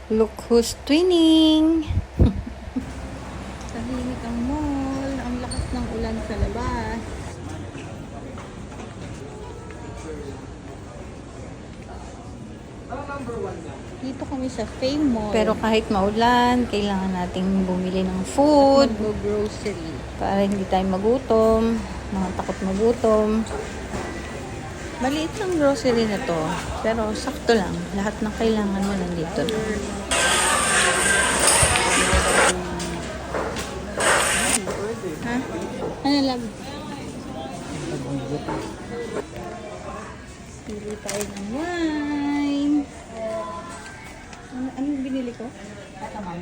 Look who's twinning! Tahimik ang mall. Ang lakas ng ulan sa labas. Dito kami sa Fame Mall. Pero kahit maulan, kailangan nating bumili ng food. Mag-grocery. Para hindi tayo magutom. Mga takot magutom. Maliit lang grocery na to. Pero sakto lang. Lahat ng kailangan mo nandito na. Ha? Ano lang? Pili tayo ng wine. Anong binili ko? Ito pala.